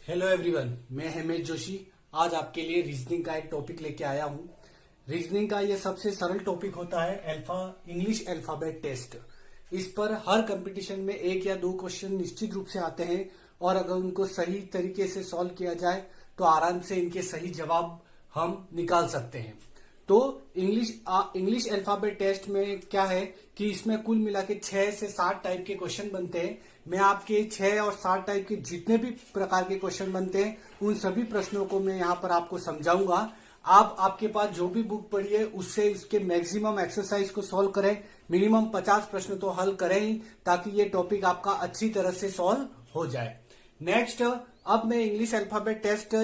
Hello everyone, मैं हेमेश जोशी आज आपके लिए रीजनिंग का एक टॉपिक लेके आया हूँ। रीजनिंग का ये सबसे सरल टॉपिक होता है इंग्लिश अल्फाबेट टेस्ट। इस पर हर कंपटीशन में एक या दो क्वेश्चन निश्चित रूप से आते हैं और अगर उनको सही तरीके से सॉल्व किया जाए तो आराम से इनके सही जवाब हम निकाल सकते हैं। तो इंग्लिश अल्फाबेट टेस्ट में क्या है कि इसमें कुल मिला के 6 से 7 टाइप के क्वेश्चन बनते हैं। मैं आपके 6 और 7 टाइप के जितने भी प्रकार के क्वेश्चन बनते हैं उन सभी प्रश्नों को मैं यहाँ पर आपको समझाऊंगा। आपके पास जो भी बुक पढ़ी है उससे इसके मैक्सिमम एक्सरसाइज को सॉल्व करें, मिनिमम 50 प्रश्न तो हल करें ही, ताकि ये टॉपिक आपका अच्छी तरह से सॉल्व हो जाए। नेक्स्ट, अब मैं English alphabet test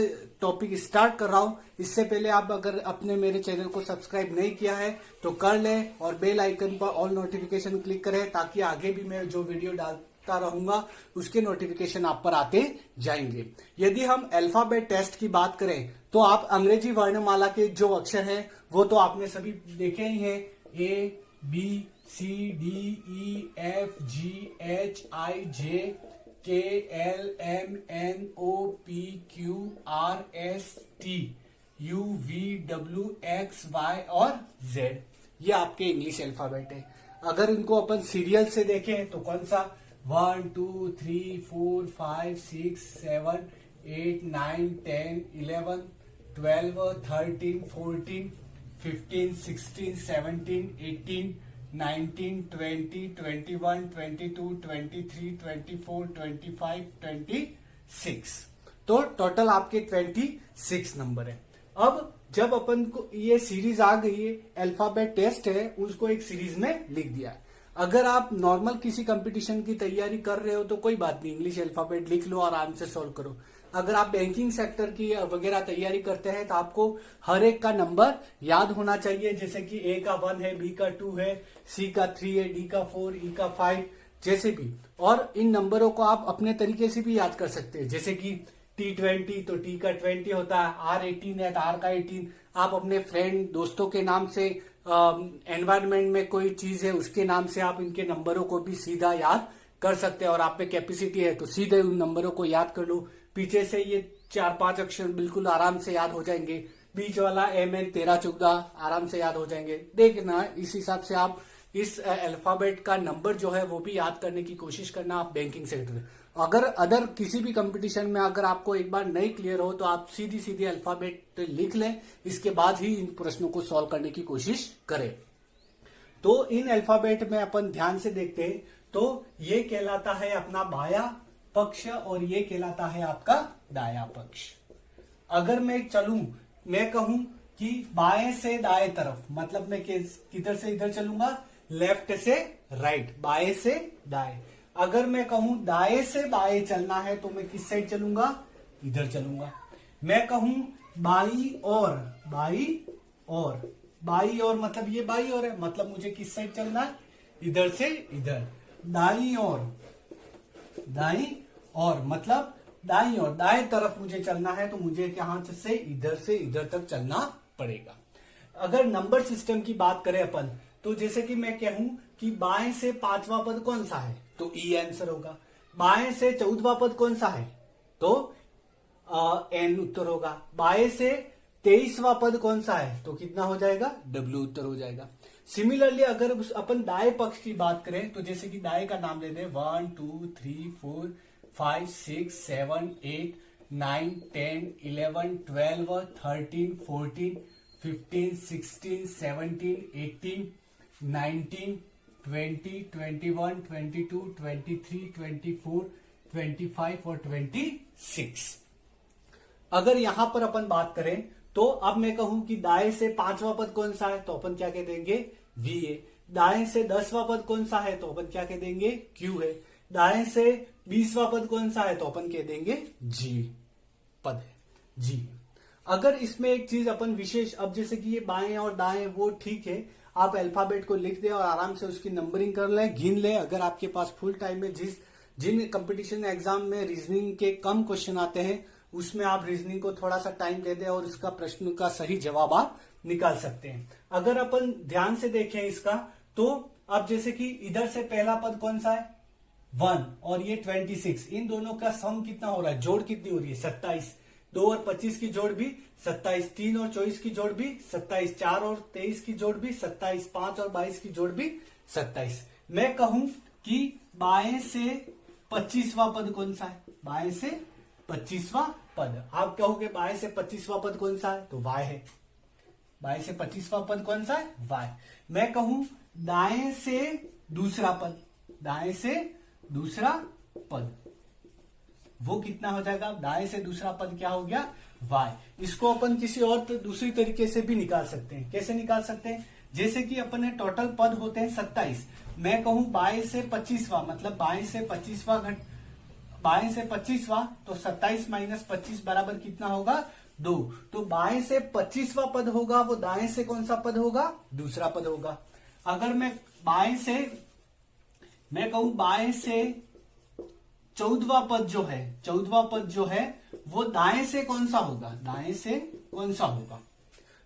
topic start कर रहा हूं। इससे पहले आप अगर अपने मेरे चैनल को सब्सक्राइब नहीं किया है तो कर लें और बेल आइकन पर ऑल नोटिफिकेशन क्लिक करें, ताकि आगे भी मैं जो वीडियो डालता रहूंगा उसके नोटिफिकेशन आप पर आते जाएंगे। यदि हम अल्फाबेट टेस्ट की बात करें तो आप अंग्रेजी वर्णमाला के जो अक्षर हैं वो तो आपने सभी देखे ही हैं, ABCDEFGHIJ KLMNOPQRSTUVWXY और Z, ये आपके इंग्लिश अल्फाबेट है। अगर इनको अपन सीरियल से देखें तो कौन सा 1 2 3 4 5 6 7 8 9 10 11 12 13 14 15 16 17 18 19 20 21 22 23 24 25 26, तो टोटल आपके 26 नंबर है। अब जब अपन को ये सीरीज आ गई है, अल्फाबेट टेस्ट है, उसको एक सीरीज में लिख दिया है। अगर आप नॉर्मल किसी कंपटीशन की तैयारी कर रहे हो तो कोई बात नहीं, इंग्लिश अल्फाबेट लिख लो, आराम से सॉल्व करो। अगर आप बैंकिंग सेक्टर की वगैरह तैयारी करते हैं तो आपको हर एक का नंबर याद होना चाहिए, जैसे कि ए का 1 है, बी का 2 है, सी का 3 है, डी का 4, ई का 5, जैसे भी। और इन नंबरों को आप अपने तरीके से भी याद कर सकते हैं, जैसे कि T20 तो टी का 20 होता है, R18 है तो आर का 18। आप अपने फ्रेंड दोस्तों के नाम से, एनवायरमेंट में कोई चीज है उसके नाम से आप इनके नंबरों को भी सीधा याद कर सकते हैं। और आप पे कैपेसिटी है तो सीधे उन नंबरों को याद कर लो। पीछे से ये 4-5 अक्षर बिल्कुल आराम से याद हो जाएंगे। बीच वाला MN 13-14 आराम से याद हो जाएंगे। देखना, इस हिसाब से आप इस अल्फाबेट का नंबर जो है वो भी याद करने की कोशिश करना आप बैंकिंग सेक्टर में। अगर अदर किसी भी कंपटीशन में अगर आपको एक बार नहीं क्लियर हो तो आप सीधी सीधी अल्फाबेट लिख लें, इसके बाद ही इन प्रश्नों को सॉल्व करने की कोशिश करें। तो इन अल्फाबेट में अपन ध्यान से देखते हैं तो ये कहलाता है अपना बाया पक्ष और ये कहलाता है आपका दाया पक्ष। अगर मैं कहूं कि बाएं से दाएं तरफ, मतलब मैं किधर से इधर चलूंगा, लेफ्ट से राइट, बाएं से दाएं। अगर मैं कहूं दाएं से बाएं चलना है तो मैं किस साइड चलूंगा, इधर चलूंगा। मैं कहूं बाई और मतलब ये बाई और है, मतलब मुझे किस साइड चलना है, इधर से इधर। दाई और मतलब दाई और दाएं तरफ मुझे चलना है तो मुझे यहां से इधर तक चलना पड़ेगा। अगर नंबर सिस्टम की बात करें अपन तो जैसे कि मैं कहूं कि बाएं से 5वां पद कौन सा है तो ई आंसर होगा। बाएं से 14वां पद कौन सा है तो एन उत्तर होगा। बाएं से 23वां पद कौन सा है तो कितना हो जाएगा, डब्ल्यू उत्तर हो जाएगा। सिमिलरली अगर अपन दाएं पक्ष की बात करें तो जैसे कि दाएं का नाम लेते हैं 1 2 3 4 5 6 7 8 9 10 11 12 13 14 15 16 17 18 19 20 21 22 23 24 25 और 26। अगर यहां पर अपन बात करें तो अब मैं कहूं कि दाएं से 5वां पद कौन सा है तो अपन क्या कह देंगे, वी है। दाएं से 10वां पद कौन सा है तो अपन क्या कह देंगे, क्यू है। दाएं से 20वां पद कौन सा है तो अपन कह देंगे जी पद है, जी। अगर इसमें एक चीज अपन विशेष, अब जैसे कि ये बाएं और दाएं वो ठीक है, आप अल्फाबेट को लिख दें और आराम से उसकी नंबरिंग कर लें, गिन लें। अगर आपके पास फुल टाइम में जिन कंपटीशन एग्जाम में रीजनिंग के कम क्वेश्चन आते हैं उसमें आप रीजनिंग को थोड़ा सा टाइम दे दें और इसका प्रश्न का सही जवाब आप निकाल सकते हैं। अगर अपन ध्यान से देखें इसका तो अब जैसे कि इधर से पहला पद कौन सा है 1 और ये 26, इन दोनों का सम कितना हो रहा है, जोड़ कितनी हो रही है 27। 2 और 25 की जोड़ भी 27, 3 और 24 की जोड़ भी 27, 4 और 23 की जोड़ भी 27, 5 और 22 की जोड़ भी 27। मैं कहूं कि बाएं से 25वां पद कौन सा है, बाएं से 25वां पद, आप कहोगे बाएं से 25वां पद कौन सा है, तो y है। बाएं से 25वां पद कौन सा है, y। मैं कहूं दाएं से दूसरा पद, दाएं से दूसरा पद, वो कितना हो जाएगा, दाएं से दूसरा पद क्या हो गया, y। इसको अपन किसी और दूसरी तरीके से भी निकाल सकते हैं। कैसे निकाल सकते हैं, जैसे कि अपने टोटल पद होते हैं 27, मैं कहूं बाएं से 25वां, मतलब बाएं से 25वां बाएं से 25वां, तो 27 माइनस 25 बराबर कितना होगा, 2। तो बाएं से 25वां पद होगा वो दाएं से कौन सा पद होगा, दूसरा पद होगा। अगर मैं बाएं से, मैं कहूं बाएं से 14वां पद जो है, 14वां पद जो है वो दाएं से कौन सा होगा, दाएं से कौन सा होगा,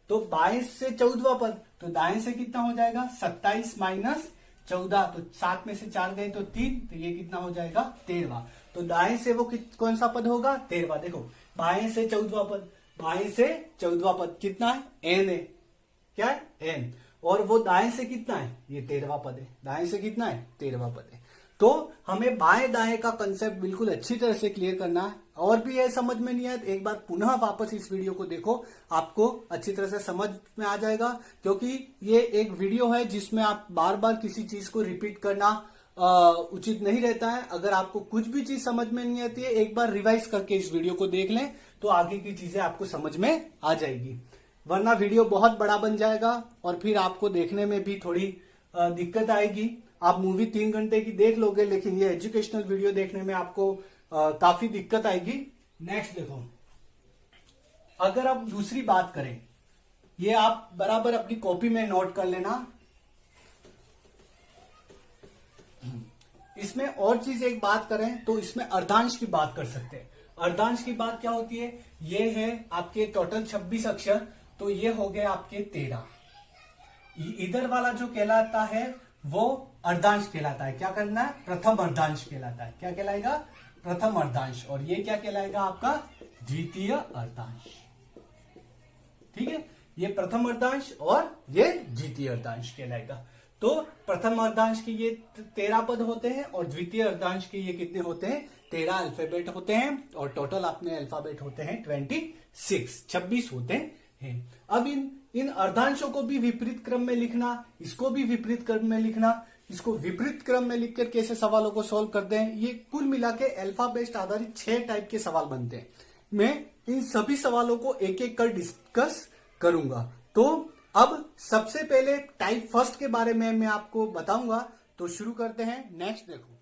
तो बाएं से 14वां पद, तो दाएं से कितना हो जाएगा 27 माइनस 14, तो 7 में से 4 गए तो 3, तो ये कितना हो जाएगा 13वां। तो दाएं से वो कौन सा पद होगा, 13वां। देखो बाएं से 14वां पद, बाएं से 14वां पद कितना है, n है, क्या है n, और वो दाएं से कितना है, ये 13वां पद है, दाएं से कितना है 13वां पद है। तो हमें बाएं दाएं का कंसेप्ट बिल्कुल अच्छी तरह से क्लियर करना है। और भी ये समझ में नहीं आया तो एक बार पुनः वापस इस वीडियो को देखो, आपको अच्छी तरह से समझ में आ जाएगा। क्योंकि ये एक वीडियो है जिसमें आप बार बार किसी चीज को रिपीट करना उचित नहीं रहता है। अगर आपको कुछ भी चीज समझ में नहीं आती है, एक बार रिवाइज करके इस वीडियो को देख लें तो आगे की चीजें आपको समझ में आ जाएगी, वरना वीडियो बहुत बड़ा बन जाएगा और फिर आपको देखने में भी थोड़ी दिक्कत आएगी। आप मूवी 3 घंटे की देख लोगे, लेकिन ये एजुकेशनल वीडियो देखने में आपको काफी दिक्कत आएगी। नेक्स्ट देखो, अगर आप दूसरी बात करें, ये आप बराबर अपनी कॉपी में नोट कर लेना। इसमें और चीज एक बात करें तो इसमें अर्धांश की बात कर सकते हैं। अर्धांश की बात क्या होती है, ये है आपके टोटल 26 अक्षर, तो ये हो गए आपके 13। इधर वाला जो कहलाता है वो अर्धांश कहलाता है। क्या करना है, प्रथम अर्धांश कहलाता है। क्या कहलाएगा, प्रथम अर्धांश। और ये क्या कहलाएगा आपका, द्वितीय अर्धांश। ठीक है, ये प्रथम अर्धांश और ये द्वितीय अर्धांश कहलाएगा। तो प्रथम अर्धांश के ये 13 पद होते हैं और द्वितीय अर्धांश के ये कितने होते हैं, 13 अल्फाबेट होते हैं। और टोटल अपने अल्फाबेट होते हैं 26 होते हैं। अब इन अर्धांशों को भी विपरीत क्रम में लिखना, इसको भी विपरीत क्रम में लिखना, इसको विपरीत क्रम में लिखकर कैसे सवालों को सॉल्व करते हैं, ये कुल मिला के अल्फा बेस्ड आधारित 6 टाइप के सवाल बनते हैं। मैं इन सभी सवालों को एक एक कर डिस्कस करूंगा। तो अब सबसे पहले टाइप फर्स्ट के बारे में मैं आपको बताऊंगा, तो शुरू करते हैं। नेक्स्ट देखो,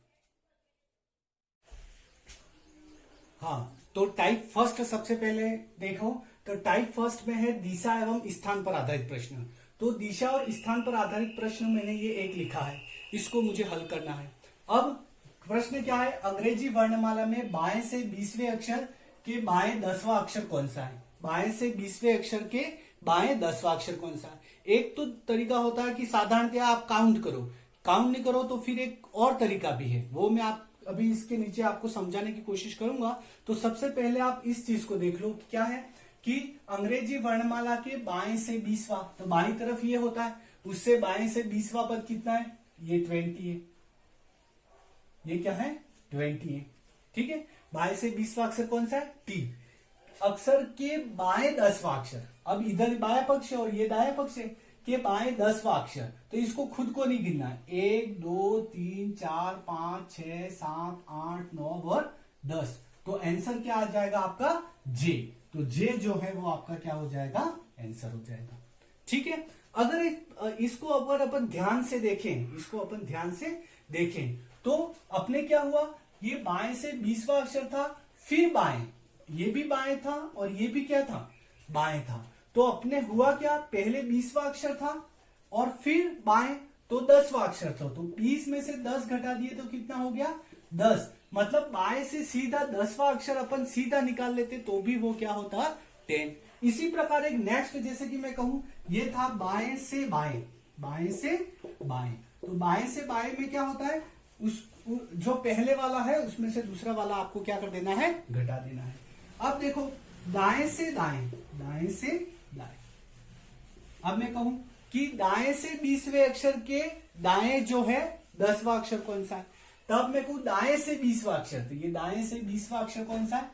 हाँ, तो टाइप फर्स्ट सबसे पहले देखो, तो टाइप फर्स्ट में है दिशा एवं स्थान पर आधारित प्रश्न। तो दिशा और स्थान पर आधारित प्रश्न मैंने ये एक लिखा है, इसको मुझे हल करना है। अब प्रश्न क्या है, अंग्रेजी वर्णमाला में बाएं से 20वें अक्षर के बाएं 10वां अक्षर कौन सा है। बाएं से 20वें अक्षर के बाएं 10वां अक्षर कौन सा है। एक तो तरीका होता है कि साधारणतया आप काउंट करो, काउंट नहीं करो तो फिर एक और तरीका भी है, वो मैं आप अभी इसके नीचे आपको समझाने की कोशिश करूंगा। तो सबसे पहले आप इस चीज को देख लो, क्या है कि अंग्रेजी वर्णमाला के बाएं से 20वां, तो बाईं तरफ ये होता है, उससे बाएं से 20वां पद कितना है, ये 20 है। ये क्या है, 20 है। ठीक है, बाएं से 20वां अक्षर कौन सा है, टी। अक्षर के बाएं 10वां अक्षर, अब इधर बाएं पक्ष है और ये दाएं पक्ष है, के बाएं 10वां अक्षर, तो इसको खुद को नहीं गिनना है। 1 2 3 4 5 6 7 8 9 और 10, तो आंसर क्या आ जाएगा आपका, जे। तो जे जो है वो आपका क्या हो जाएगा, आंसर हो जाएगा। ठीक है, अगर इसको अगर अपन ध्यान से देखें, इसको अपन ध्यान से देखें तो अपने क्या हुआ, ये बाएं से 20वां अक्षर था, फिर बाएं, ये भी बाएं था और ये भी क्या था, बाएं था। तो अपने हुआ क्या, पहले 20वां अक्षर था और फिर बाएं, तो 10वां अक्षर था। तो 20 में से 10 घटा दिए तो कितना हो गया, 10। मतलब बाएं से सीधा 10वां अक्षर अपन सीधा निकाल लेते तो भी वो क्या होता, 10। इसी प्रकार एक नेक्स्ट, जैसे कि मैं कहूं ये था बाएं से बाएं, बाएं से बाएं, तो बाएं से बाएं में क्या होता है, जो पहले वाला है उसमें से दूसरा वाला आपको क्या कर देना है, घटा देना है। अब देखो दाएं से दाएं, दाएं से दाएं। अब मैं कहूं कि दाएं से 20वें अक्षर के दाएं जो है 10वां अक्षर कौन सा है, तब मैं कहूं दाएं से 20वां अक्षर, तो ये दाएं से 20वां अक्षर कौन सा है,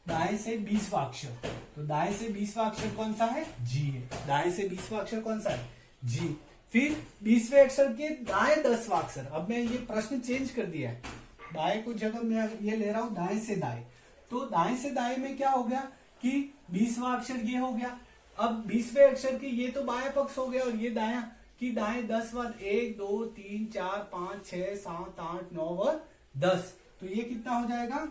दाएं से 20वां अक्षर, तो दाएं से 20वां अक्षर कौन सा है, जी है। दाएं से 20वां अक्षर कौन सा है, जी। फिर 20वें अक्षर के दाएं 10वां अक्षर, अब मैं ये प्रश्न चेंज कर दिया है, दाएं को जगह मैं ये ले रहा हूं दाएं से दाएं, तो दाएं से दाएं में क्या हो गया कि 20वां अक्षर ये हो गया। अब 20वें अक्षर के ये तो बाएं पक्ष हो गया और ये दाया कि दाएं 10वां, 1 2 3 4 5 6 7 8 9 और 10, तो ये कितना हो जाएगा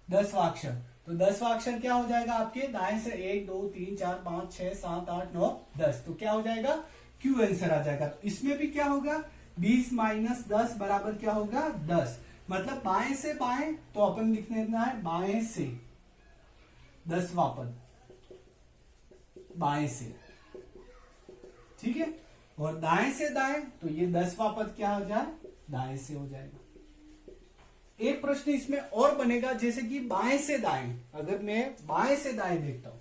10वां अक्षर। तो 10वां अक्षर क्या हो जाएगा आपके दाएं से 1 2 3 4 5 6 7 8 9 10, तो क्या हो जाएगा क्यू आंसर आ जाएगा। तो इसमें भी क्या होगा 20 माइनस 10 बराबर क्या होगा 10, मतलब बाएं से बाएं तो अपन लिखने देना है बाएं से 10वां पद, बाएं से, ठीक है। और दाएं से दाएं तो ये 10वां पद क्या हो जाए दाएं से हो जाएगा। एक प्रश्न इसमें और बनेगा, जैसे कि बाएं से दाएं, अगर मैं बाएं से दाएं देखता हूं,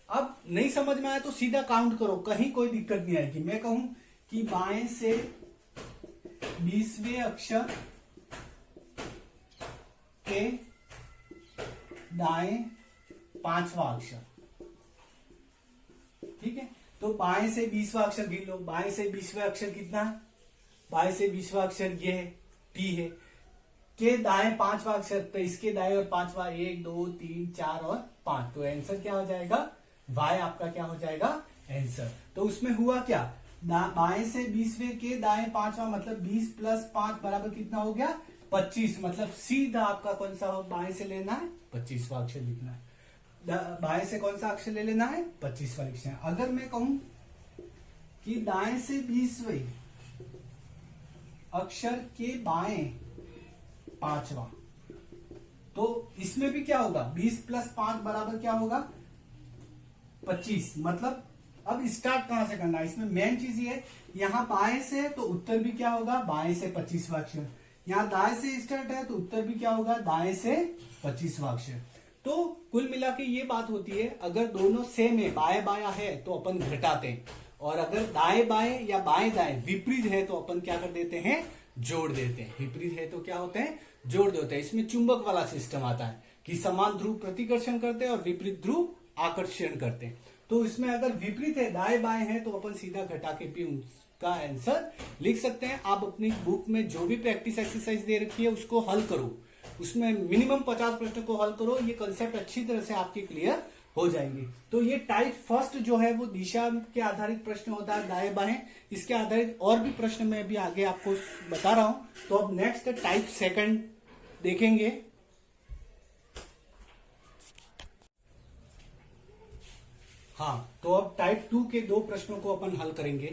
अब नहीं समझ में आया तो सीधा काउंट करो, कहीं कोई दिक्कत नहीं आएगी। मैं कहूं कि बाएं से 20वें अक्षर के दाएं 5वां अक्षर, ठीक है। तो बाएं से 20वां अक्षर गिन लो, बाएं से 20वां अक्षर कितना है, बाएं से 20वां अक्षर ये है टी है, के दाएं 5वां अक्षर, तो इसके दाएं और 5वां 1 2 3 4 और 5, तो आंसर क्या हो जाएगा वाई आपका क्या हो जाएगा आंसर। तो उसमें हुआ क्या, बाएं से 20वें के दाएं 5वां, मतलब 20 प्लस 5 बराबर कितना हो गया 25, मतलब सीधा आपका कौन सा हो बाएं से लेना है 25वां अक्षर लिखना है, बाएं से कौन सा अक्षर ले लेना है 25वां लिखना है। अगर मैं कहूं कि दाएं से 20वें अक्षर के बाएं 5वां, तो इसमें भी क्या होगा 20 प्लस 5 बराबर क्या होगा 25, मतलब अब स्टार्ट कहां से करना है, इसमें मेन चीज ये है, यहां बाएं से है तो उत्तर भी क्या होगा बाएं से 25वां अक्षर, यहां दाएं से स्टार्ट है तो उत्तर भी क्या होगा दाएं से 25वां अक्षर। तो कुल मिला के ये बात होती है, अगर दोनों सेम है बाएं बायां है तो अपन घटाते हैं, और अगर दाएं बाएं या बाएं दाएं विपरीत है तो अपन क्या कर देते हैं जोड़ देते हैं। विपरीत है तो क्या होते हैं जोड़ देते हैं। इसमें चुंबक वाला सिस्टम आता है कि समान ध्रुव प्रतिकर्षण करते हैं और विपरीत ध्रुव आकर्षण करते हैं। तो इसमें अगर विपरीत है दाएं बाएं है तो अपन सीधा घटा के भी उसका आंसर लिख सकते हैं। आप अपनी बुक में जो भी प्रैक्टिस एक्सरसाइज दे रखी है उसको हल करो, उसमें मिनिमम 50 प्रश्न को हल करो, ये कंसेप्ट अच्छी तरह से आपकी क्लियर हो जाएंगे। तो ये टाइप फर्स्ट जो है वो दिशा के आधारित प्रश्न होता है दाएं बाएं, इसके आधारित और भी प्रश्न मैं भी आगे आपको बता रहा हूं। तो अब नेक्स्ट टाइप सेकंड देखेंगे। हाँ, तो अब टाइप 2 के 2 प्रश्नों को अपन हल करेंगे।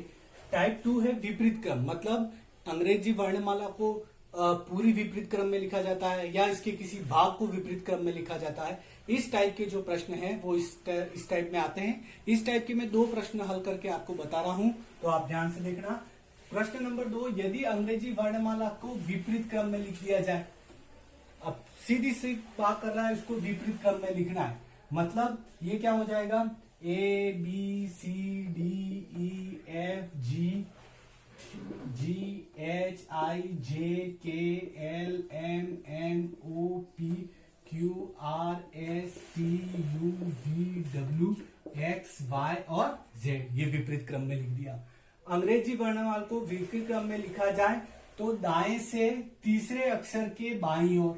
टाइप 2 है विपरीत क्रम, मतलब अंग्रेजी वर्णमाला को पूरी विपरीत क्रम में लिखा जाता है या इसके किसी भाग को विपरीत क्रम में लिखा जाता है। इस टाइप के जो प्रश्न हैं वो इस टाइप में आते हैं। इस टाइप के मैं 2 प्रश्न हल करके आपको बता रहा हूं, तो आप ध्यान से देखना। प्रश्न नंबर 2, यदि अंग्रेजी वर्णमाला को विपरीत क्रम में लिख दिया जाए, अब सीधी सी बात कर रहा है, उसको विपरीत क्रम में लिखना है, मतलब ये क्या हो जाएगा A B C D E F G G H I J K L M N O P Q R S T U V W X Y और Z, ये विपरीत क्रम में लिख दिया। अंग्रेजी वर्णमाला को विपरीत क्रम में लिखा जाए तो दाएं से तीसरे अक्षर के बाईं ओर,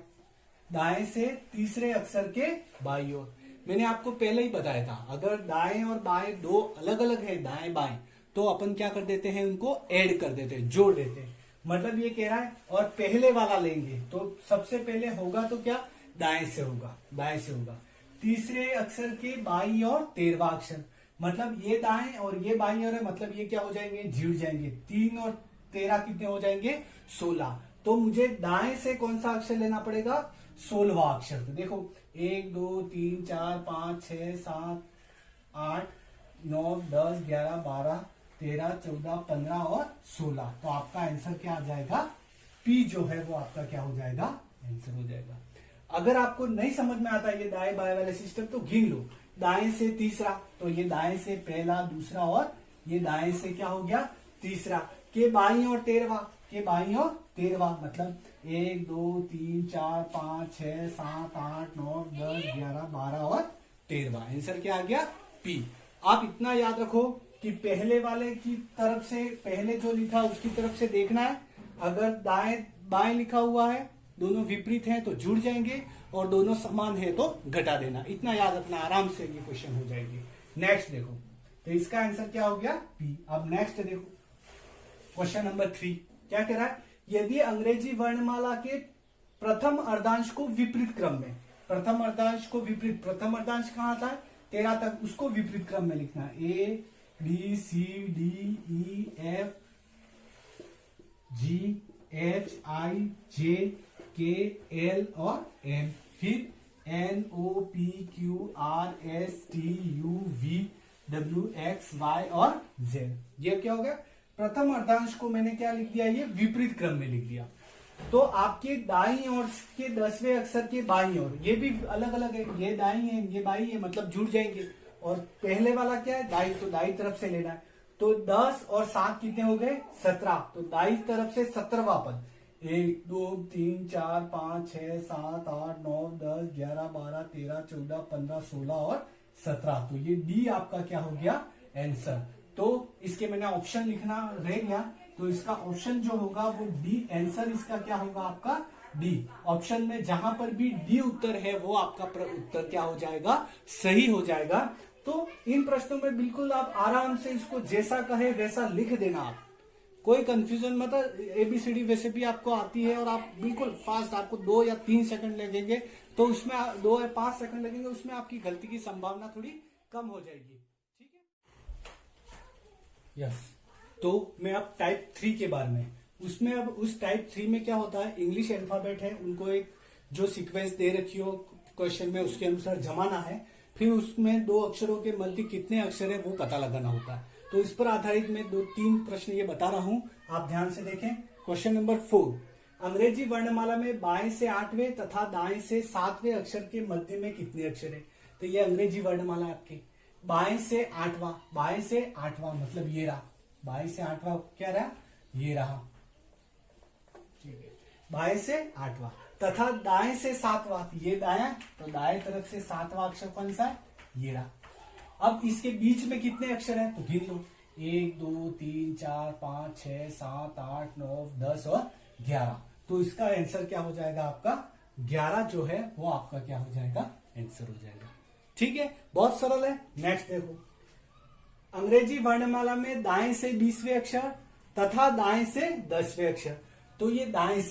दाएं से तीसरे अक्षर के बाईं ओर। मैंने आपको पहले ही बताया था, अगर दाएं और बाएं दो अलग अलग है दाएं बाएं, तो अपन क्या कर देते हैं उनको ऐड कर देते हैं, जोड़ देते हैं। मतलब ये कह रहा है, और पहले वाला लेंगे तो सबसे पहले होगा तो क्या दाएं से होगा, दाएं से होगा। तीसरे अक्षर के बाईं और 13वां अक्षर, मतलब ये दाएं और ये बाईं ओर है, मतलब ये क्या हो जाएंगे जुड़ जाएंगे। 3 और 13 कितने हो जाएंगे 16। तो मुझे दाएं से कौन सा अक्षर लेना पड़ेगा 16वां अक्षर। तो देखो 1 2 3 4 5 6 7 8 9, 10, 11, 12, 13, 14, 15 और 16। तो आपका आंसर क्या आ जाएगा? पी जो है वो आपका क्या हो जाएगा? आंसर हो जाएगा। अगर आपको नहीं समझ में आता ये दाएं बाएं वाले सिस्टम तो गिन लो। दाएं से तीसरा, तो ये दाएं से पहला, दूसरा और ये दाएं से क्या हो गया? तीसरा। के बाईं और 13वां, के बाईं और 13वां मतलब 1, 2, 3, 4, 5, 6, 7, 8, 9, 10, 11, 12 और 13वां। आंसर क्या आ गया? पी। आप इतना याद रखो कि पहले वाले की तरफ से, पहले जो लिखा उसकी तरफ से देखना है। अगर दाएं बाएं लिखा हुआ है, दोनों विपरीत हैं तो जुड़ जाएंगे, और दोनों समान है तो घटा देना। इतना याद रखना, आराम से ये क्वेश्चन हो जाएगी। नेक्स्ट देखो, तो इसका आंसर क्या हो गया? पी। अब नेक्स्ट देखो, क्वेश्चन नंबर 3 क्या कह रहा है? यदि अंग्रेजी वर्णमाला के प्रथम अर्धांश को विपरीत क्रम में, प्रथम अर्धांश को विपरीत, प्रथम अर्धांश कहाँ आता है? 13 तक, उसको विपरीत क्रम में लिखना है। A B C D E F G H I J K L और एम, फिर N O P Q R S T U V W X Y और जेड। ये क्या हो गया? प्रथम अर्धांश को मैंने क्या लिख दिया? ये विपरीत क्रम में लिख दिया। तो आपके दाईं ओर के 10वें अक्षर के बाईं ओर, ये भी अलग अलग है, ये दाईं है, ये बाईं है, मतलब जुड़ जाएंगे। और पहले वाला क्या है? दाईं, तो दाईं तरफ से लेना है। तो 10 और 7 कितने हो गए? 17। तो दाईं तरफ से 17वां पद, 1, 2, 3, 4, 5, 6, 7, 8, 9, 10, 11, 12, 13, 14, 15, 16 और 17। तो ये डी आपका क्या हो गया? आंसर। तो इसके मैंने ऑप्शन लिखना रह गया, तो इसका ऑप्शन जो होगा वो डी। आंसर इसका क्या होगा? आपका डी। ऑप्शन में जहां पर भी डी उत्तर है वो आपका उत्तर क्या हो जाएगा? सही हो जाएगा। तो इन प्रश्नों में बिल्कुल आप आराम से इसको जैसा कहे वैसा लिख देना। आप कोई कंफ्यूजन मत, एबीसीडी वैसे भी आपको आती है और आप बिल्कुल फास्ट, आपको 2 या 3 सेकंड लगेंगे, तो उसमें 2 या 5 सेकंड लगेंगे, उसमें आपकी गलती की संभावना थोड़ी कम हो जाएगी। ठीक है? यस। तो मैं अब टाइप 3 के बारे में, उसमें अब उस टाइप 3 में क्या होता है? इंग्लिश अल्फाबेट है, उनको एक जो सीक्वेंस दे रखी हो क्वेश्चन में उसके अनुसार जमाना है, फिर उसमें 2 अक्षरों के मध्य कितने अक्षर है वो पता लगाना होता है। तो इस पर आधारित मैं 2-3 प्रश्न ये बता रहा हूं, आप ध्यान से देखें। क्वेश्चन नंबर 4, अंग्रेजी वर्णमाला में बाएं से 8वें तथा दाएं से 7वें अक्षर के मध्य में कितने अक्षर है? तो ये अंग्रेजी वर्णमाला आपके बाएं से 8वां, बाएं से 8वां मतलब ये रहा, बाएं से 8वां क्या रहा? ये रहा। ठीक है, बाएं से 8वां तथा दाएं से 7वां, ये दायां, तो दाएं तरफ से 7वां अक्षर कौन सा है? ये रहा। अब इसके बीच में कितने अक्षर हैं? तो गिन लो, 1, 2, 3, 4, 5, 6, 7, 8, 9, 10 और 11। तो इसका आंसर क्या हो जाएगा? आपका 11 जो है वो आपका क्या हो जाएगा? आंसर हो जाएगा। ठीक है, बहुत सरल है। नेक्स्ट देखो, अंग्रेजी वर्णमाला में दाएं से 20वें अक्षर तथा दाएं से 10वें अक्षर। तो ये दाएं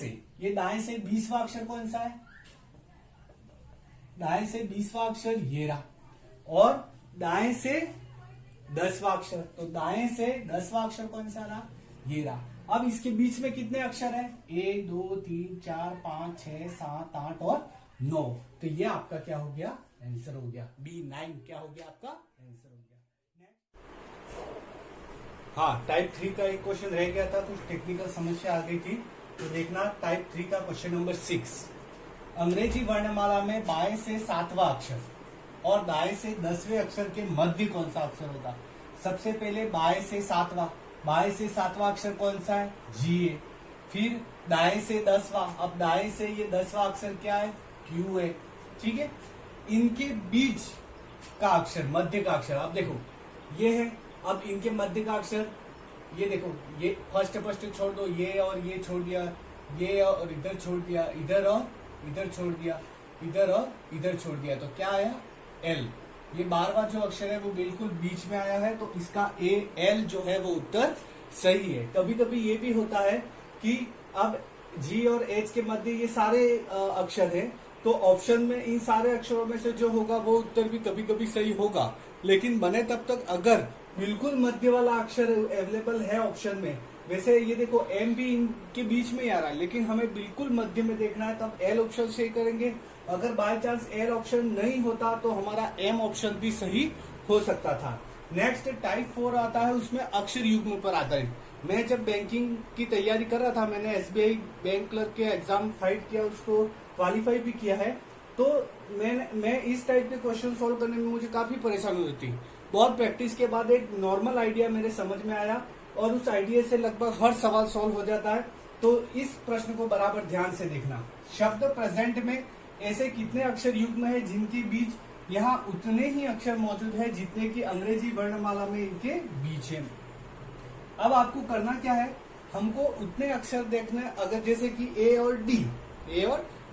से 20वां अक्षर कौन सा है? दाएं से 20वां अक्षर ये रहा, और दाएं से 10वां अक्षर, तो दाएं से 10वां अक्षर कौन सा रहा? ये रहा। अब इसके बीच में कितने अक्षर है? 1, 2, 3, 4, 5, 6, 7, 8 और 9। तो ये आपका क्या हो गया? आंसर हो गया। B9 क्या हो गया? आपका आंसर हो गया। हाँ, टाइप 3 का एक क्वेश्चन रह गया था, कुछ टेक्निकल समस्या आ गई थी, तो देखना टाइप 3 का क्वेश्चन नंबर 6। अंग्रेजी वर्णमाला में बाएं से 7वां अक्षर और दाएं से 10वें अक्षर के मध्य कौन सा अक्षर होगा? सबसे पहले बाएं से 7वां अक्षर कौन सा है? जी है। फिर दाएं से 10वां, अब दाएं से ये 10वां अक्षर क्या है? क्यू है। ठीक है, इनके बीच का अक्षर, मध्य का अक्षर, अब देखो ये है, अब इनके मध्य का अक्षर ये देखो, ये फर्स्ट छोड़ दो, ये और ये छोड़ दिया, ये और इधर छोड़ दिया, इधर और इधर छोड़ दिया, इधर और इधर छोड़ दिया, तो क्या आया? एल। ये 12वां जो अक्षर है वो बिल्कुल बीच में आया है, तो इसका एल जो है वो उत्तर सही है। कभी कभी ये भी होता है कि अब जी और एच के मध्य ये सारे अक्षर हैं, तो ऑप्शन में इन सारे अक्षरों में से जो होगा वो उत्तर भी कभी कभी सही होगा, लेकिन बने तब तक अगर बिल्कुल मध्य वाला अक्षर अवेलेबल है ऑप्शन में। वैसे ये देखो एम भी इनके बीच में ही आ रहा है, लेकिन हमें बिल्कुल मध्य में देखना है, तब एल ऑप्शन सही करेंगे। अगर बाय चांस एल ऑप्शन नहीं होता तो हमारा एम ऑप्शन भी सही हो सकता था। नेक्स्ट टाइप 4 आता है, उसमें अक्षर युग्म पर आधारित। मैं जब बैंकिंग की तैयारी कर रहा था, मैंने एसबीआई बैंक क्लर्क के एग्जाम फाइट किया, उसको क्वालिफाई भी किया है, तो मैं इस टाइप के क्वेश्चन सोल्व करने में मुझे काफी परेशानी होती थी। बहुत प्रैक्टिस के बाद एक नॉर्मल आइडिया मेरे समझ में आया और उस आइडिया से लगभग हर सवाल सॉल्व हो जाता है। तो इस प्रश्न को बराबर ध्यान से देखना। शब्द प्रेजेंट में ऐसे कितने अक्षर युग्म है जिनके बीच यहाँ उतने ही अक्षर मौजूद है जितने की अंग्रेजी वर्णमाला में इनके बीच है। अब आपको करना क्या है, हमको उतने अक्षर देखने, अगर जैसे कि ए और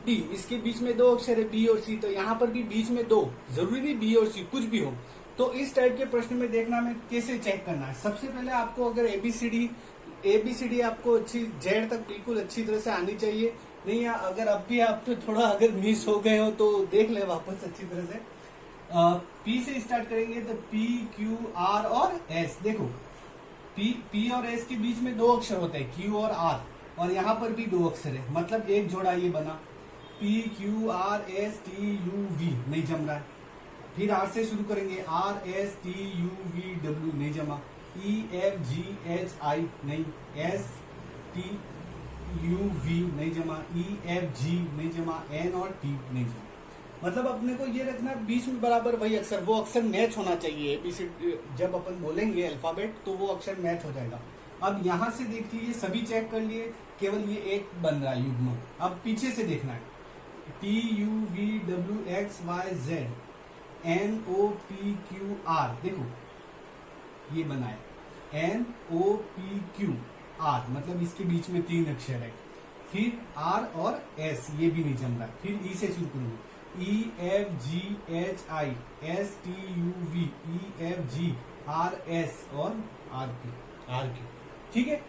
डी, इसके बीच में दो अक्षर है बी और सी, तो यहाँ पर भी बीच में दो, जरूरी नहीं बी और सी, कुछ भी हो। तो इस टाइप के प्रश्न में देखना में कैसे चेक करना है। सबसे पहले आपको अगर एबीसीडी आपको अच्छी जेड तक बिल्कुल अच्छी तरह से आनी चाहिए। नहीं, अगर अब भी आप तो थोड़ा अगर मिस हो गए हो तो देख ले वापस अच्छी तरह से। पी से स्टार्ट करेंगे तो पी, क्यू, आर और एस। देखो पी और एस के बीच में दो अक्षर होते हैं, क्यू और आर, और यहाँ पर भी दो अक्षर है, मतलब एक जोड़ा ये बना P Q R S T U V, नहीं जम रहा है। फिर आर से शुरू करेंगे, R S T U V W, नहीं जमा। ई एफ जी एच आई, नहीं। एस टी यू वी, नहीं जमा। ई एफ जी, नहीं जमा। एन और टी, नहीं जमा। मतलब अपने को ये रखना बीच में बराबर वही अक्षर, वो अक्षर मैच होना चाहिए। एबीसीडी जब अपन बोलेंगे अल्फाबेट तो वो अक्षर मैच हो जाएगा। अब यहाँ से देख लीजिए, सभी चेक कर लिए, केवल ये एक बन रहा है युग्म। अब पीछे से देखना है, T U V W X Y Z N O P Q R, देखो ये बना है N O P Q R, मतलब इसके बीच में तीन अक्षर है। फिर आर और एस, ये भी नहीं जम रहा। फिर ई से शुरू करूंगा, E F G H I S T U V, E F G R S और आर क्यू, ठीक है,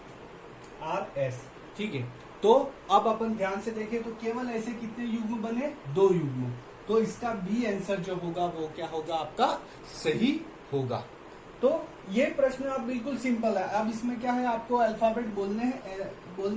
आर एस, ठीक है। तो अब अपन ध्यान से देखें तो केवल ऐसे कितने युग्म बने, दो युग्म। तो इसका बी आंसर जो होगा वो क्या होगा, आपका सही होगा। तो ये प्रश्न आप बिल्कुल सिंपल है। अब इसमें क्या है, आपको अल्फाबेट बोलने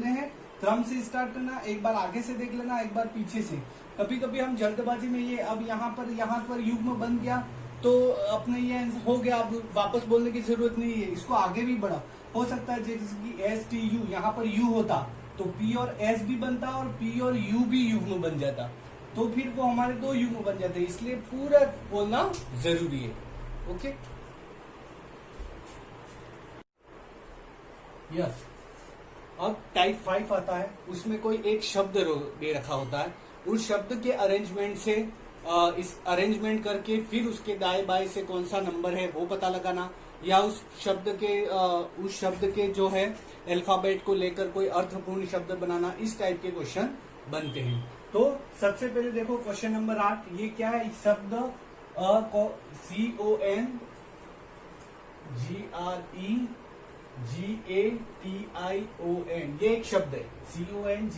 हैं, क्रम से स्टार्ट करना, एक बार आगे से देख लेना, एक बार पीछे से। कभी कभी हम जल्दबाजी में ये अब यहाँ पर युग्म बन गया तो अपने ये हो गया, अब वापस बोलने की जरूरत नहीं है, इसको आगे भी बढ़ा। हो सकता है जैसे कि एस टी यू, यहाँ पर यू होता तो पी और एस भी बनता और पी और यू भी युग्म बन जाता, तो फिर वो हमारे दो युग्म बन जाते, इसलिए पूरा बोलना जरूरी है। Okay, yes. अब टाइप 5 आता है, उसमें कोई एक शब्द दे रखा होता है, उस शब्द के अरेंजमेंट से इस अरेंजमेंट करके फिर उसके दाएं बाएं से कौन सा नंबर है वो पता लगाना, या उस शब्द के जो है अल्फाबेट को लेकर कोई अर्थपूर्ण शब्द बनाना, इस टाइप के क्वेश्चन बनते हैं। तो सबसे पहले देखो क्वेश्चन नंबर 8, ये क्या है, शब्द CON GREGATION, ये एक शब्द है, CON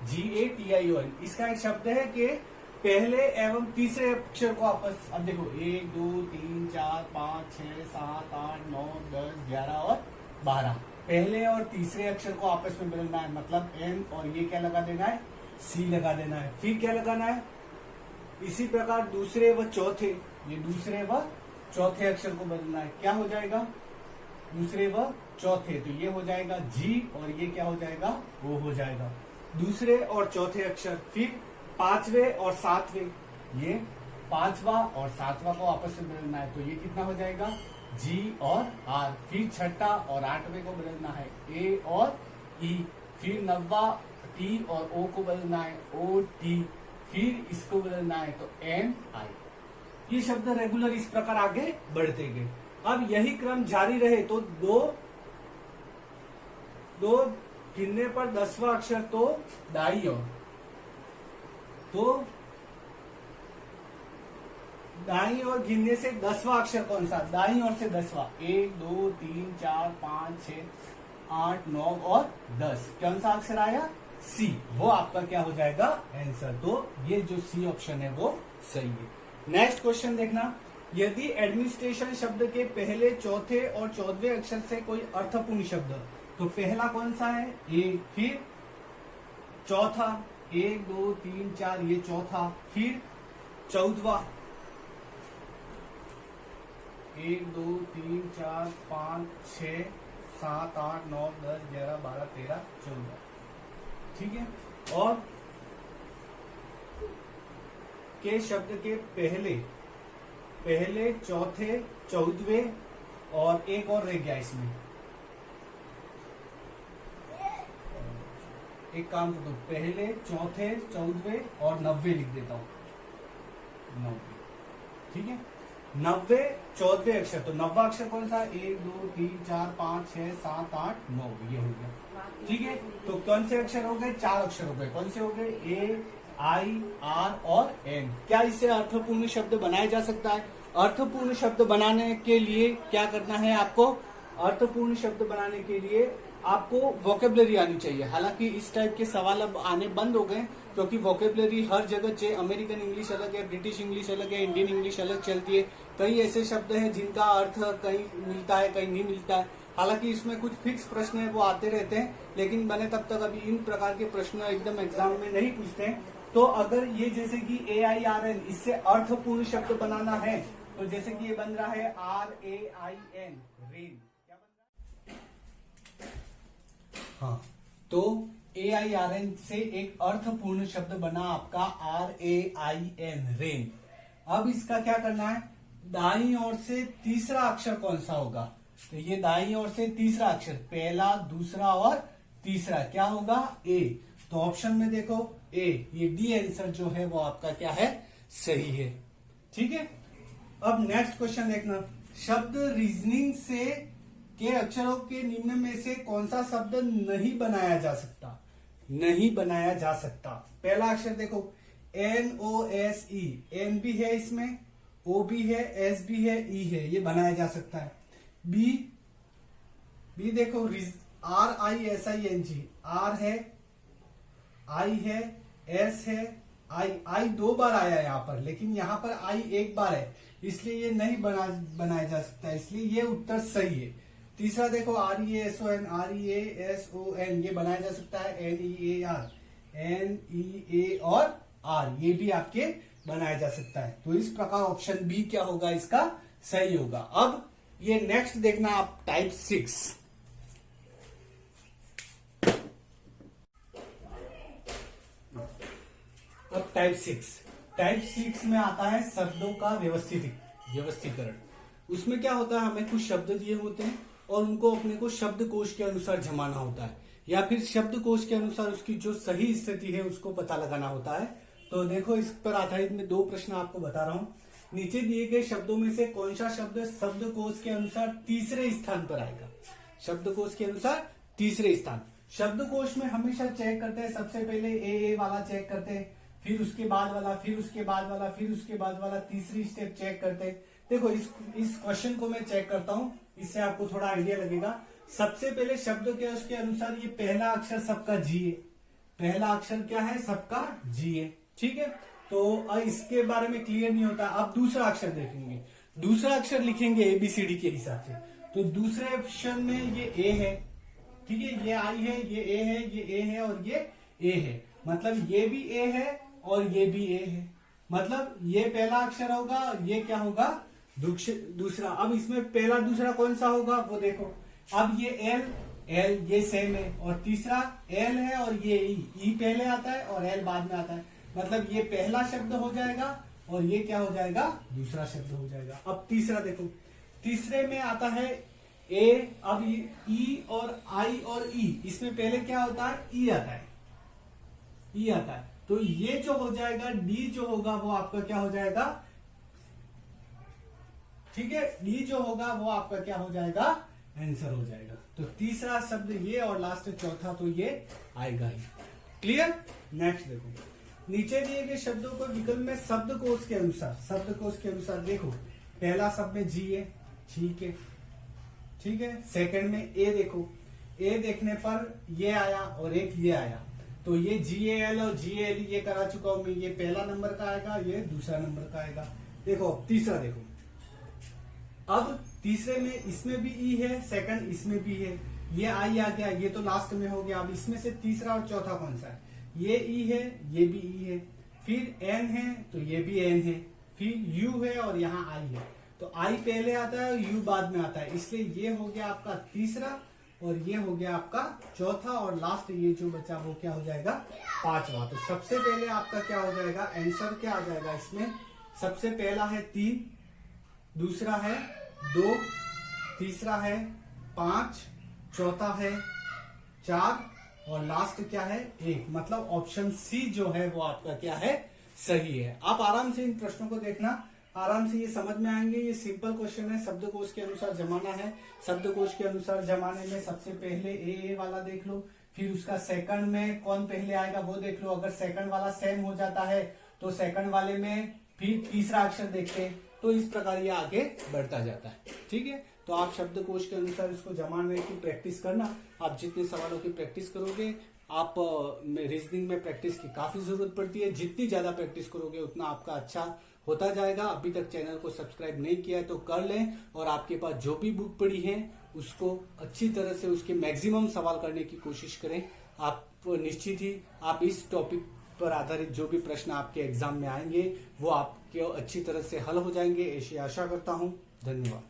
GREGATION, इसका एक शब्द है कि पहले एवं तीसरे अक्षर को आपस, अब देखो 1 2 3 4 5 6 7 8 9 10 11 और 12, पहले और तीसरे अक्षर को आपस में मिलाना है, मतलब N और ये क्या लगा देना है, C लगा देना है। फिर क्या लगाना है, इसी प्रकार दूसरे व चौथे, ये दूसरे व चौथे अक्षर को बदलना है, क्या हो जाएगा, दूसरे व चौथे, तो ये हो जाएगा G और ये क्या हो जाएगा, O हो जाएगा, दूसरे और चौथे अक्षर। फिर पांचवे और सातवें, ये पांचवा और सातवां को आपस में बदलना है, तो ये कितना हो जाएगा, G और R। फिर छठा और आठवें को बदलना है, A और E। फिर नौवा T और O को बदलना है, O T। फिर इसको बदलना है तो N I। ये शब्द रेगुलर इस प्रकार आगे बढ़ते गए। अब यही क्रम जारी रहे तो दो गिनने पर 10वां अक्षर तो दाई ओर, तो दाई ओर गिनने से 10वां अक्षर कौन सा, दाई ओर से 10वां, 1 2 3 4 5 6 8 9 और 10, कौन सा अक्षर आया, C, वो आपका क्या हो जाएगा आंसर। तो ये जो C ऑप्शन है वो सही है। नेक्स्ट क्वेश्चन देखना, यदि एडमिनिस्ट्रेशन शब्द के पहले चौथे और 14वें अक्षर से कोई अर्थपूर्ण शब्द, तो पहला कौन सा है, A। फिर चौथा 1 2 3 4, ये चौथा। फिर 14वां 1 2 3 4 5 6 7 8 9 10 11 12 13 14, ठीक है। और के शब्द के पहले चौथे 14वें और एक और रह गया इसमें, एक काम कर दो, पहले चौथे 14वें और 90 लिख देता हूं, 90, ठीक है। 90 14वें अक्षर, तो 90वां अक्षर कौन सा? 1 2 3 4 5 6 7 8 9, ये हो गया, ठीक है। तो कौन से अक्षर हो गए? 4 अक्षर हो गए। कौन से हो गए? ए, आई, आर और एन। क्या इससे अर्थपूर्ण शब्द बनाया जा सकता है? अर्थपूर्ण शब्द बनाने के लिए क्या करना है आपको? अर्थपूर्ण शब्द बनाने के लिए आपको वोकेबलरी आनी चाहिए। हालांकि इस टाइप के सवाल अब आने बंद हो गए, क्योंकि वोकेबलरी हर जगह चाहे अमेरिकन इंग्लिश अलग है, ब्रिटिश इंग्लिश अलग है, इंडियन इंग्लिश अलग चलती है। कई ऐसे शब्द हैं जिनका अर्थ कहीं मिलता है, कहीं नहीं मिलता है। हालांकि इसमें कुछ फिक्स प्रश्न है, वो आते रहते हैं, लेकिन मैंने तब तक अभी इन प्रकार के प्रश्न एकदम एग्जाम में नहीं पूछते हैं। तो अगर ये जैसे कि AIRN, इससे अर्थपूर्ण शब्द बनाना है, तो जैसे कि ये बन रहा है RAIN, रेन। क्या बन रहा है? हाँ, तो AIRN से एक अर्थपूर्ण शब्द बना आपका RAIN, रेन। अब इसका क्या करना है? दाईं ओर से तीसरा अक्षर कौन सा होगा? तो ये दाईं ओर से तीसरा अक्षर, पहला, दूसरा और तीसरा क्या होगा? ए। तो ऑप्शन में देखो ए, ये डी आंसर जो है वो आपका क्या है? सही है, ठीक है। अब नेक्स्ट क्वेश्चन देखना, शब्द रीजनिंग से के अक्षरों के निम्न में से कौन सा शब्द नहीं बनाया जा सकता? नहीं बनाया जा सकता। पहला अक्षर देखो, NOSE, एन भी है इसमें, O भी है, S भी है, E है, ये बनाया जा सकता है। बी देखो, RISING, R है, I है, S है, I 2 बार आया है यहाँ पर, लेकिन यहाँ पर I 1 बार है, इसलिए ये नहीं बनाया जा सकता, इसलिए ये उत्तर सही है। तीसरा देखो, RESON, REASON, ये बनाया जा सकता है। NEA और R, ये भी आपके बनाया जा सकता है। तो इस प्रकार ऑप्शन बी क्या होगा? इसका सही होगा। अब ये नेक्स्ट देखना आप, टाइप 6। अब टाइप 6 में आता है शब्दों का व्यवस्थीकरण। उसमें क्या होता है, हमें कुछ शब्द दिए होते हैं और उनको अपने को शब्दकोश के अनुसार जमाना होता है, या फिर शब्दकोश के अनुसार उसकी जो सही स्थिति है उसको पता लगाना होता है। तो देखो, इस पर आधारित मैं 2 प्रश्न आपको बता रहा हूं। नीचे दिए गए शब्दों में से कौन सा शब्द शब्दकोश के अनुसार तीसरे स्थान पर आएगा? शब्दकोश के अनुसार तीसरे स्थान। शब्दकोश में हमेशा चेक करते हैं, सबसे पहले ए वाला चेक करते हैं, फिर उसके बाद वाला, फिर उसके बाद वाला, फिर उसके बाद वाला, तीसरी स्टेप चेक करते हैं। देखो, इस क्वेश्चन को मैं चेक करता हूं, इससे आपको थोड़ा आइडिया लगेगा। सबसे पहले शब्द के उसके अनुसार ये पहला अक्षर सबका जी है। पहला अक्षर क्या है? सबका जी है, ठीक है। तो इसके बारे में क्लियर नहीं होता। अब दूसरा अक्षर देखेंगे, दूसरा अक्षर लिखेंगे ABCD के हिसाब से। तो दूसरे ऑप्शन में ये ए है, ठीक है, ये आई है, ये ए है, ये ए है और ये ए है, मतलब ये भी ए है और ये भी ए है, मतलब ये पहला अक्षर होगा, ये क्या होगा? दूसरा। अब इसमें पहला दूसरा कौन सा होगा वो देखो। अब ये एल ये सेम है, और तीसरा एल है और ये ई पहले आता है और एल बाद में आता है, मतलब ये पहला शब्द हो जाएगा और ये क्या हो जाएगा? दूसरा शब्द हो जाएगा। अब तीसरा देखो, तीसरे में आता है ए, अब ई और आई और ई, इसमें पहले क्या होता है? ई आता है, ई आता है। तो ये जो हो जाएगा, डी जो होगा वो आपका क्या हो जाएगा? ठीक है, डी जो होगा वो आपका क्या हो जाएगा? आंसर हो जाएगा। तो तीसरा शब्द ये और लास्ट चौथा तो ये आएगा ही। क्लियर? नेक्स्ट देखो, नीचे दिए गए शब्दों को विकल्प में शब्दकोश के अनुसार देखो, पहला शब्द में जी है, ठीक है, ठीक है। सेकंड में ए देखो, ए देखने पर ये आया और एक ये आया, तो ये GAL और GAL ये करा चुका हूं मैं, ये पहला नंबर का आएगा, ये दूसरा नंबर का आएगा। देखो तीसरा देखो, अब तीसरे में इसमें भी ई है, सेकंड इसमें भी है, ये आई आ गया, ये तो लास्ट में हो गया। अब इसमें से तीसरा और चौथा कौन सा है? ये ई है, ये भी ई है, फिर एन है तो ये भी एन है, फिर यू है और यहाँ आई है। तो आई पहले आता है और यू बाद में आता है, इसलिए ये हो गया आपका तीसरा और ये हो गया आपका चौथा और लास्ट ये जो बचा वो क्या हो जाएगा पांचवा। तो सबसे पहले आपका क्या हो जाएगा आंसर क्या आ जाएगा इसमें, सबसे पहला है 3, दूसरा है 2, तीसरा है 5, चौथा है 4 और लास्ट क्या है 1। मतलब ऑप्शन सी जो है वो आपका क्या है सही है। आप आराम से इन प्रश्नों को देखना, आराम से ये समझ में आएंगे। ये सिंपल क्वेश्चन है, शब्दकोश के अनुसार जमाना है। शब्दकोश के अनुसार जमाने में सबसे पहले ए वाला देख लो, फिर उसका सेकंड में कौन पहले आएगा वो देख लो। अगर सेकंड वाला सेम हो जाता है तो सेकंड वाले में फिर तीसरा अक्षर देखते हैं। तो इस प्रकार ये आगे बढ़ता जाता है। ठीक है, तो आप शब्दकोश के अनुसार इसको जमाने की प्रैक्टिस करना। आप जितने सवालों की प्रैक्टिस करोगे, आप रीजनिंग में प्रैक्टिस की काफी जरूरत पड़ती है। जितनी ज्यादा प्रैक्टिस करोगे उतना आपका अच्छा होता जाएगा। अभी तक चैनल को सब्सक्राइब नहीं किया है तो कर लें, और आपके पास जो भी बुक पड़ी है उसको अच्छी तरह से उसके मैक्सिमम सवाल करने की कोशिश करें। आप निश्चित ही आप इस टॉपिक पर आधारित जो भी प्रश्न आपके एग्जाम में आएंगे वो आपके अच्छी तरह से हल हो जाएंगे, ऐसी आशा करता हूं। धन्यवाद।